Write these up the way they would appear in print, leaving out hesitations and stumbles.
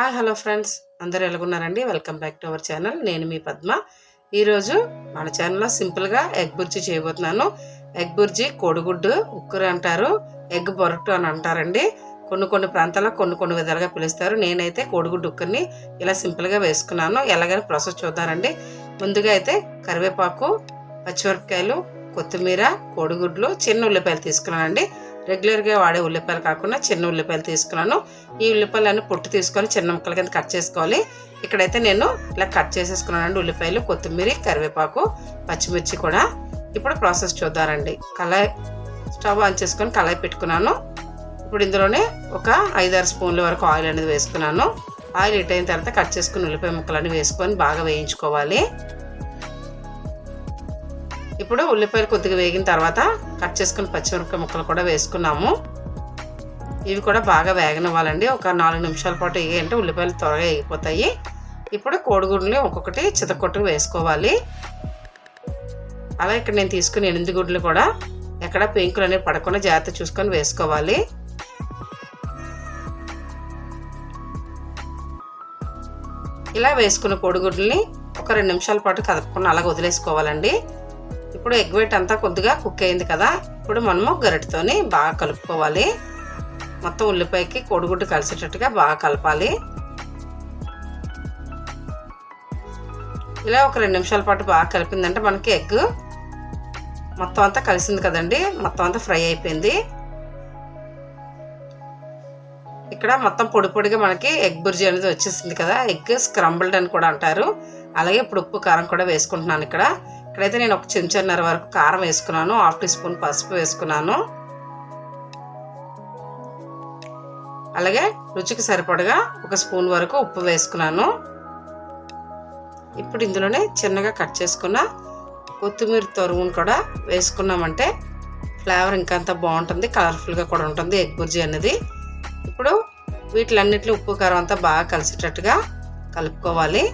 Hi hello friends, అందరూ ఎలాగున్నారండి? Welcome back to our channel. నేను మీ పద్మ. ఈరోజు మన ఛానల్లో సింపుల్గా ఎగ్ బుర్జీ చేయబోతున్నాను. ఎగ్ బుర్జీ కోడిగుడ్డు ఉక్కురు అంటారు, ఎగ్ బొరట్టు అని అంటారండి. కొన్ని ప్రాంతాల్లో కొన్ని విధాలుగా పిలుస్తారు. నేనైతే కోడిగుడ్డు ఉక్కుని ఇలా సింపుల్గా వేసుకున్నాను. ఎలాగైనా ప్రాసెస్ చూద్దానండి. ముందుగా అయితే కరివేపాకు, పచ్చిమిరపకాయలు, కొత్తిమీర, కోడిగుడ్లు, చిన్న ఉల్లిపాయలు తీసుకున్నానండి. రెగ్యులర్గా వాడే ఉల్లిపాయలు కాకుండా చిన్న ఉల్లిపాయలు తీసుకున్నాను. ఈ ఉల్లిపాయలన్నీ పొట్టు తీసుకొని చిన్న ముక్కల కింద కట్ చేసుకోవాలి. ఇక్కడైతే నేను ఇలా కట్ చేసేసుకున్నానండి. ఉల్లిపాయలు, కొత్తిమీర, కరివేపాకు, పచ్చిమిర్చి కూడా. ఇప్పుడు ప్రాసెస్ చూద్దారండి. కళాయి స్టవ్ ఆన్ చేసుకొని కళాయి పెట్టుకున్నాను. ఇప్పుడు ఇందులోనే ఒక 5-6 స్పూన్ల వరకు ఆయిల్ అనేది వేసుకున్నాను. ఆయిల్ హీట్ అయిన తర్వాత కట్ చేసుకుని ఉల్లిపాయ ముక్కలన్నీ వేసుకొని బాగా వేయించుకోవాలి. ఇప్పుడు ఉల్లిపాయలు కొద్దిగా వేగిన తర్వాత కట్ చేసుకుని పచ్చిమిరపకాయ ముక్కలు కూడా వేసుకున్నాము. ఇవి కూడా బాగా వేగనివ్వాలండి. ఒక 4 నిమిషాల పాటు వేయంటే ఉల్లిపాయలు త్వరగా వేగిపోతాయి. ఇప్పుడు కోడిగుడ్లని ఒక్కొక్కటి చితకొట్టు వేసుకోవాలి. అలా ఇక్కడ నేను తీసుకుని 8 గుడ్లు కూడా ఎక్కడ పెంకులు అనేవి పడకుండా జాగ్రత్త చూసుకొని వేసుకోవాలి. ఇలా వేసుకున్న కోడిగుడ్లని ఒక 2 నిమిషాల పాటు కదపకుండా అలాగ వదిలేసుకోవాలండి. ఇప్పుడు ఎగ్ వైట్ అంతా కొద్దిగా కుక్ అయింది కదా. ఇప్పుడు మనము గరిటెతోని బాగా కలుపుకోవాలి. మొత్తం ఉల్లిపాయకి కోడిగుడ్డు కలిసేటట్టుగా బాగా కలపాలి. ఇలా ఒక 2 నిమిషాల పాటు బాగా కలిపిందంటే మనకి ఎగ్ మొత్తం అంతా కలిసింది కదండి. మొత్తం అంతా ఫ్రై అయిపోయింది. ఇక్కడ మొత్తం పొడిగా మనకి ఎగ్ బుర్జీ అనేది వచ్చేసింది కదా. ఎగ్ స్క్రంబుల్డ్ అని కూడా అంటారు. అలాగే ఇప్పుడు ఉప్పు కారం కూడా వేసుకుంటున్నాను. ఇక్కడైతే నేను 1 చెంచాన్నర వరకు కారం వేసుకున్నాను. 1/2 టీ స్పూన్ పసుపు వేసుకున్నాను. అలాగే రుచికి సరిపడగా 1 స్పూన్ వరకు ఉప్పు వేసుకున్నాను. ఇప్పుడు ఇందులోనే చిన్నగా కట్ చేసుకున్న కొత్తిమీర తరుగును కూడా వేసుకున్నామంటే ఫ్లేవర్ ఇంకంత బాగుంటుంది, కలర్ఫుల్గా కూడా ఉంటుంది ఎగ్ బుర్జీ అనేది. ఇప్పుడు వీటిలన్నిటిలో ఉప్పు కారం అంతా బాగా కలిసేటట్టుగా కలుపుకోవాలి.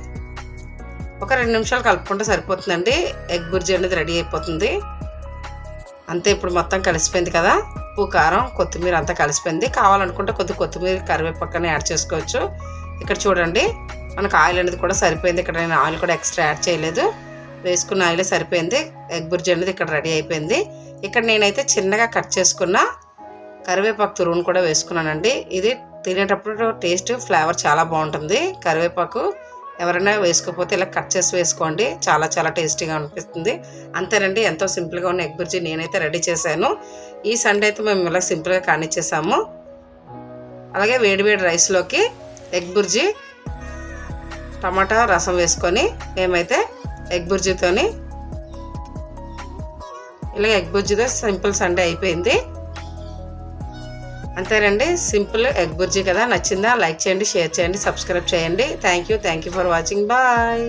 ఒక 2 నిమిషాలు కలుపుకుంటే సరిపోతుందండి. ఎగ్ బుర్జీ అనేది రెడీ అయిపోతుంది అంతే. ఇప్పుడు మొత్తం కలిసిపోయింది కదా. ఉప్పు కారం కొత్తిమీర అంతా కలిసిపోయింది. కావాలనుకుంటే కొత్తిమీర కరివేపాకుని యాడ్ చేసుకోవచ్చు. ఇక్కడ చూడండి మనకు ఆయిల్ అనేది కూడా సరిపోయింది. ఇక్కడ నేను ఆయిల్ కూడా ఎక్స్ట్రా యాడ్ చేయలేదు. వేసుకున్న ఆయిల్ సరిపోయింది. ఎగ్ బుర్జీ అనేది ఇక్కడ రెడీ అయిపోయింది. ఇక్కడ నేనైతే చిన్నగా కట్ చేసుకున్న కరివేపాకు తురుమును కూడా వేసుకున్నానండి. ఇది తినేటప్పుడు టేస్ట్ ఫ్లేవర్ చాలా బాగుంటుంది. కరివేపాకు ఎవరైనా వేసుకోకపోతే ఇలా కట్ చేసి వేసుకోండి, చాలా టేస్టీగా అనిపిస్తుంది. అంతేనండి, ఎంతో సింపుల్గా ఉన్న ఎగ్ బుర్జీ నేనైతే రెడీ చేశాను. ఈ సండే అయితే మేము ఇలా సింపుల్గా కానిచ్చేసాము. అలాగే వేడి రైస్లోకి ఎగ్ బుర్జీ టమాటా రసం వేసుకొని మేమైతే ఎగ్ బుర్జీతోని ఇలా ఎగ్ బుర్జీతో సింపుల్ సండే అయిపోయింది. అంతేనండి, సింపుల్ ఎగ్ బుర్జీ కదా. నచ్చిందా? లైక్ చేయండి, షేర్ చేయండి, సబ్స్క్రైబ్ చేయండి. Thank you for watching. Bye.